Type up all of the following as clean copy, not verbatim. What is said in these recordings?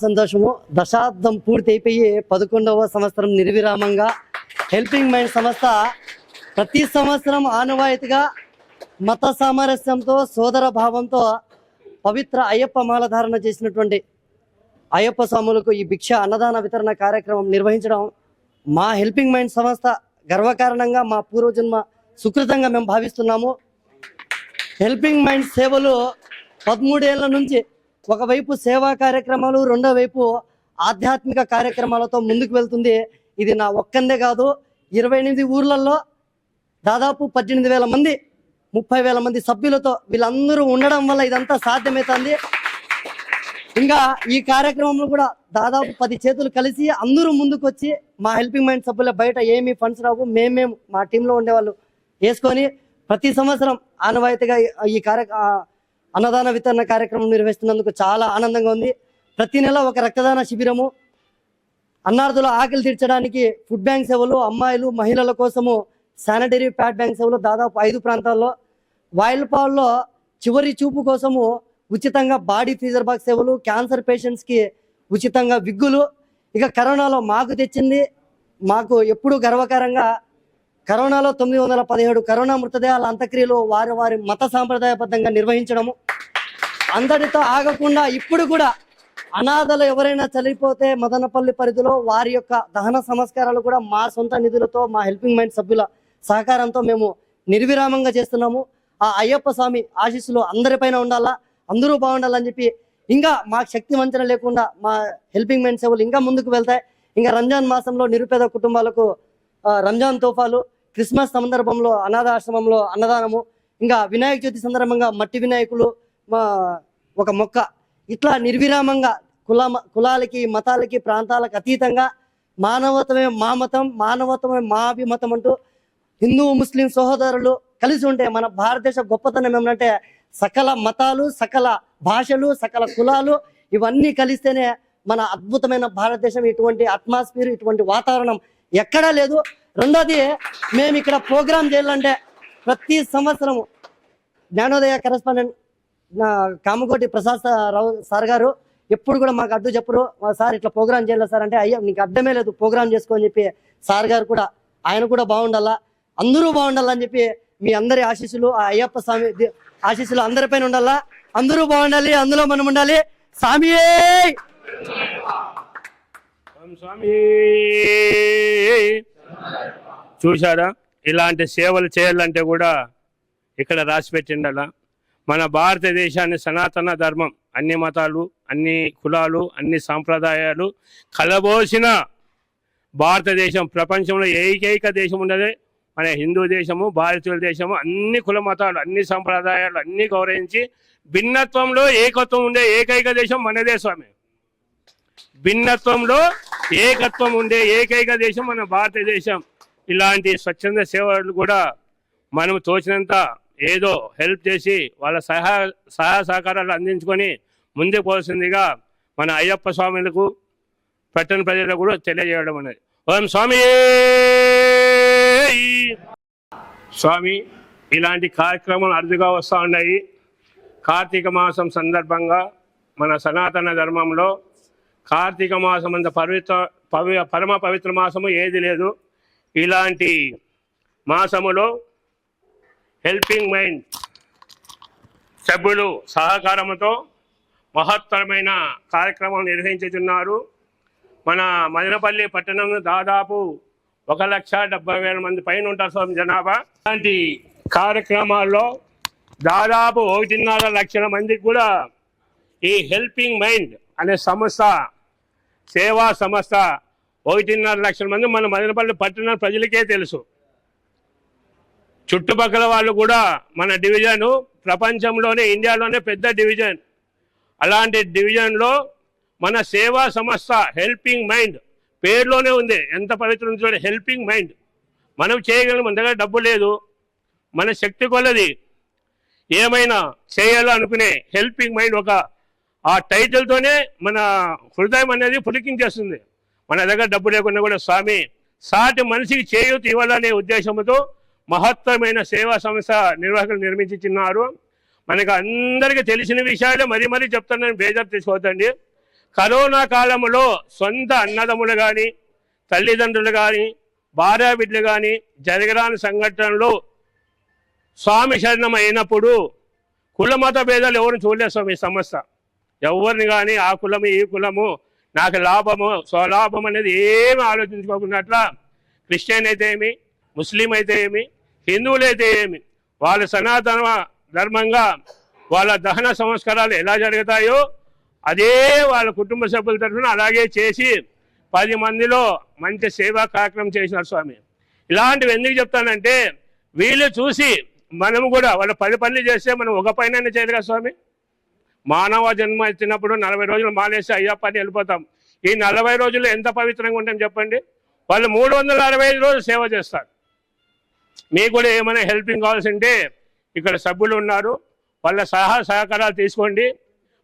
సంతోషము. దశాబ్దం పూర్తి అయిపోయి 11వ సంవత్సరం నిర్విరామంగా హెల్పింగ్ మైండ్ సంస్థ ప్రతి సంవత్సరం ఆనవాయితీగా మత సామరస్యంతో సోదర భావంతో పవిత్ర అయ్యప్ప మాలధారణ చేసినటువంటి అయ్యప్ప స్వాములకు ఈ భిక్ష అన్నదాన వితరణ కార్యక్రమం నిర్వహించడం మా హెల్పింగ్ మైండ్ సంస్థ గర్వకారణంగా మా పూర్వజన్మ సుకృతంగా మేము భావిస్తున్నాము. హెల్పింగ్ మైండ్ సేవలు 13 ఏళ్ల నుంచి ఒకవైపు సేవా కార్యక్రమాలు, రెండో వైపు ఆధ్యాత్మిక కార్యక్రమాలతో ముందుకు వెళ్తుంది. ఇది నా ఒక్కందే కాదు, 28 ఊర్లలో దాదాపు 18,000 మంది 30,000 మంది సభ్యులతో వీళ్ళందరూ ఉండడం వల్ల ఇదంతా సాధ్యమవుతుంది. ఇంకా ఈ కార్యక్రమంలో కూడా దాదాపు 10 చేతులు కలిసి అందరూ ముందుకు వచ్చి మా హెల్పింగ్ మైండ్ సభ్యుల బయట ఏమీ ఫండ్స్ రావు, మేము మా టీంలో ఉండేవాళ్ళు వేసుకొని ప్రతి సంవత్సరం ఆనవాయితీగా ఈ అన్నదాన వితరణ కార్యక్రమం నిర్వహిస్తున్నందుకు చాలా ఆనందంగా ఉంది. ప్రతి నెల ఒక రక్తదాన శిబిరము, అన్నార్థుల ఆకలి తీర్చడానికి ఫుడ్ బ్యాంక్ సేవలు, అమ్మాయిలు మహిళల కోసము శానిటరీ ప్యాడ్ బ్యాంక్ సేవలు దాదాపు 5 ప్రాంతాల్లో, వాయిల్పాల్లో చివరి చూపు కోసము ఉచితంగా బాడీ ఫ్రీజర్ బాక్స్ సేవలు, క్యాన్సర్ పేషెంట్స్కి ఉచితంగా విగ్గులు. ఇక కరోనాలో మాకు తెచ్చింది, మాకు ఎప్పుడు గర్వకారంగా కరోనాలో 917 కరోనా మృతదేహాల అంత్యక్రియలు వారి మత సాంప్రదాయబద్ధంగా నిర్వహించడము. అందరితో ఆగకుండా ఇప్పుడు కూడా అనాథలు ఎవరైనా చనిపోతే మదనపల్లి పరిధిలో వారి యొక్క దహన సంస్కారాలు కూడా మా సొంత నిధులతో మా హెల్పింగ్ మైండ్ సభ్యుల సహకారంతో మేము నిర్విరామంగా చేస్తున్నాము. ఆ అయ్యప్ప స్వామి ఆశీస్సులు అందరిపైన ఉండాలా, అందరూ బాగుండాలని చెప్పి ఇంకా మాకు శక్తి వంచన లేకుండా మా హెల్పింగ్ మైండ్ సేవలు ఇంకా ముందుకు వెళ్తాయి. ఇంకా రంజాన్ మాసంలో నిరుపేద కుటుంబాలకు రంజాన్ తోఫాలు, క్రిస్మస్ సందర్భంలో అనాథ ఆశ్రమంలో అన్నదానము, ఇంకా వినాయక చవితి సందర్భంగా మట్టి వినాయకులు, ఒక మొక్క, ఇట్లా నిర్విరామంగా కులాలకి మతాలకి ప్రాంతాలకు అతీతంగా మానవత్వమే మా మతం, మానవత్వమే మా అభిమతం అంటూ హిందూ ముస్లిం సహోదరులు కలిసి ఉంటే మన భారతదేశ గొప్పతనం ఏమంటే సకల మతాలు, సకల భాషలు, సకల కులాలు ఇవన్నీ కలిస్తేనే మన అద్భుతమైన భారతదేశం. ఇటువంటి అట్మాస్ఫియర్, ఇటువంటి వాతావరణం ఎక్కడా లేదు. రెండోది, మేము ఇక్కడ ప్రోగ్రాం చేయాలంటే ప్రతి సంవత్సరము జ్ఞానోదయ కరెస్పాండెంట్ కామకోటి ప్రసాద్ రావు సార్ గారు ఎప్పుడు కూడా మాకు అడ్డు చెప్పరు. సార్ ఇట్లా ప్రోగ్రాం చేయాలి సార్ అంటే, అయ్యా నీకు అడ్డమే లేదు, ప్రోగ్రాం చేసుకోని చెప్పి సార్ గారు కూడా ఆయన కూడా బాగుండాలా, అందరూ బాగుండాలని చెప్పి మీ అందరి ఆశీస్సులు, ఆ అయ్యప్ప స్వామి ఆశీస్సులు అందరిపైన ఉండాలా, అందరూ బాగుండాలి, అందులో మనం ఉండాలి. స్వామియే స్వామి చూశారా, ఇలాంటి సేవలు చేయాలంటే కూడా ఇక్కడ రాసి పెట్టిండాల. మన భారతదేశాన్ని సనాతన ధర్మం, అన్ని మతాలు, అన్ని కులాలు, అన్ని సాంప్రదాయాలు కలబోసిన భారతదేశం. ప్రపంచంలో ఏకైక దేశం ఉన్నదే మన హిందూ దేశము, భారతీయుల దేశము. అన్ని కుల మతాలు, అన్ని సాంప్రదాయాలు అన్నీ గౌరవించి భిన్నత్వంలో ఏకత్వం ఉండే ఏకైక దేశం మనదే స్వామి. భిన్నత్వంలో ఏకత్వం ఉండే ఏకైక దేశం మన భారతదేశం. ఇలాంటి స్వచ్ఛంద సేవలు కూడా మనం తోచినంత ఏదో హెల్ప్ చేసి వాళ్ళ సహాయ సహకారాలు అందించుకొని ముందుకు పోవాల్సిందిగా మన అయ్యప్ప స్వాములకు, పట్టణ ప్రజలకు కూడా తెలియజేయడం అనేది. ఓం స్వామి. స్వామి, ఇలాంటి కార్యక్రమాలు అరుదుగా వస్తూ ఉన్నాయి. కార్తీక మాసం సందర్భంగా మన సనాతన ధర్మంలో కార్తీక మాసం అంత పరమ పవిత్ర మాసము ఏది లేదు. ఇలాంటి మాసములో హెల్పింగ్ మైండ్ సభ్యులు సహకారంతో మహత్తరమైన కార్యక్రమం నిర్వహించుతున్నారు. మన మదనపల్లి పట్టణంలో దాదాపు 1,70,000 మంది పైన ఉంటారు స్వామి జనాభా. ఇలాంటి కార్యక్రమాల్లో దాదాపు 1.5 లక్షల మందికి కూడా ఈ హెల్పింగ్ మైండ్ అనే సంస్థ, సేవా సంస్థ 1.5 లక్షల మంది మన మదనపల్లి పట్టణ ప్రజలకే తెలుసు. చుట్టుపక్కల వాళ్ళు కూడా మన డివిజను ప్రపంచంలోనే, ఇండియాలోనే పెద్ద డివిజన్. అలాంటి డివిజన్లో మన సేవా సంస్థ హెల్పింగ్ మైండ్ పేరులోనే ఉంది. ఎంత పవిత్రం చూడండి, హెల్పింగ్ మైండ్. మనం చేయగలం, మన దగ్గర డబ్బు లేదు, మన శక్తి కొలది ఏమైనా చేయాలనుకునే హెల్పింగ్ మైండ్ ఆ టైటిల్తోనే మన హృదయం అనేది పులికించేస్తుంది. మన దగ్గర డబ్బు లేకుండా కూడా స్వామి సాటి మనిషికి చేయూత ఇవ్వాలనే ఉద్దేశంతో మహత్తరమైన సేవా సంస్థ నిర్వాహకులు నిర్మించుతున్నారు. మనకు అందరికీ తెలిసిన విషయాలే మరీ చెప్తాను, బేజారు తీసుకోవద్దండి. కరోనా కాలంలో సొంత అన్నదమ్ములు కానీ తల్లిదండ్రులు కానీ భార్యాబిడ్డలు కానీ జరగరాని సంఘటనలు స్వామి శరణం అయినప్పుడు కులమత భేదాలు ఎవరిని చూడలేదు స్వామి ఈ సంస్థ. ఎవరిని కానీ ఆ కులము ఈ కులము నాకు లాభము స్వలాభం అనేది ఏమి ఆలోచించుకోకున్నట్ల క్రిస్టియన్ అయితే ఏమి, ముస్లిం అయితే ఏమి, హిందువులు అయితే ఏమి, వాళ్ళ సనాతన ధర్మంగా వాళ్ళ దహన సంస్కారాలు ఎలా జరుగుతాయో అదే వాళ్ళ కుటుంబ సభ్యుల తరఫున అలాగే చేసి 10 మందిలో మంచి సేవా కార్యక్రమం చేసినారు స్వామి. ఇలాంటివి ఎందుకు చెప్తానంటే వీళ్ళు చూసి మనము కూడా వాళ్ళు 10 పనులు చేస్తే మనం ఒక పైన చేయదు కదా స్వామి. మానవ జన్మ ఇచ్చినప్పుడు 40 రోజులు మానేసి అయ్యప్ప అని వెళ్ళిపోతాం. ఈ 40 రోజుల్లో ఎంత పవిత్రంగా ఉంటాం చెప్పండి. వాళ్ళు 365 రోజులు సేవ చేస్తారు. మీకు కూడా ఏమైనా హెల్పింగ్ కావాల్సి ఉంటే ఇక్కడ సభ్యులు ఉన్నారు, వాళ్ళ సహకారాలు తీసుకోండి.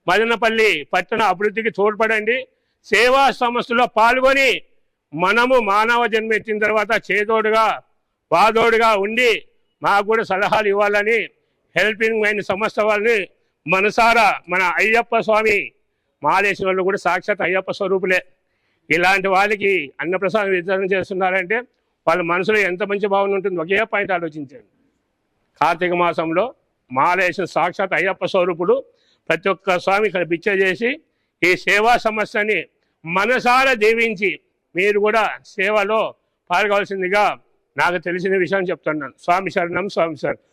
మదనపల్లి పట్టణ అభివృద్ధికి తోడ్పడండి. సేవా సంస్థలో పాల్గొని మనము మానవ జన్మ ఎత్తిన తర్వాత చేదోడుగా వాదోడుగా ఉండి మాకు కూడా సలహాలు ఇవ్వాలని హెల్పింగ్ మైండ్ సంస్థ వాళ్ళని మనసారా మన అయ్యప్ప స్వామి మాలేసిన వాళ్ళు కూడా సాక్షాత్ అయ్యప్ప స్వరూపులే. ఇలాంటి వాళ్ళకి అన్నప్రసాదం వితరణ చేస్తున్నారంటే వాళ్ళ మనసులో ఎంత మంచి భావన ఉంటుంది. ఒకే పాయింట్ ఆలోచించండి. కార్తీక మాసంలో మాలేసిన సాక్షాత్ అయ్యప్ప స్వరూపుడు ప్రతి ఒక్క స్వామి ఇక్కడ బిచ్చ చేసి ఈ సేవా సమస్యని మనసారా దీవించి మీరు కూడా సేవలో పాల్గొవలసిందిగా నాకు తెలిసిన విషయం చెప్తున్నాను. స్వామి శరణం, స్వామి శరణం.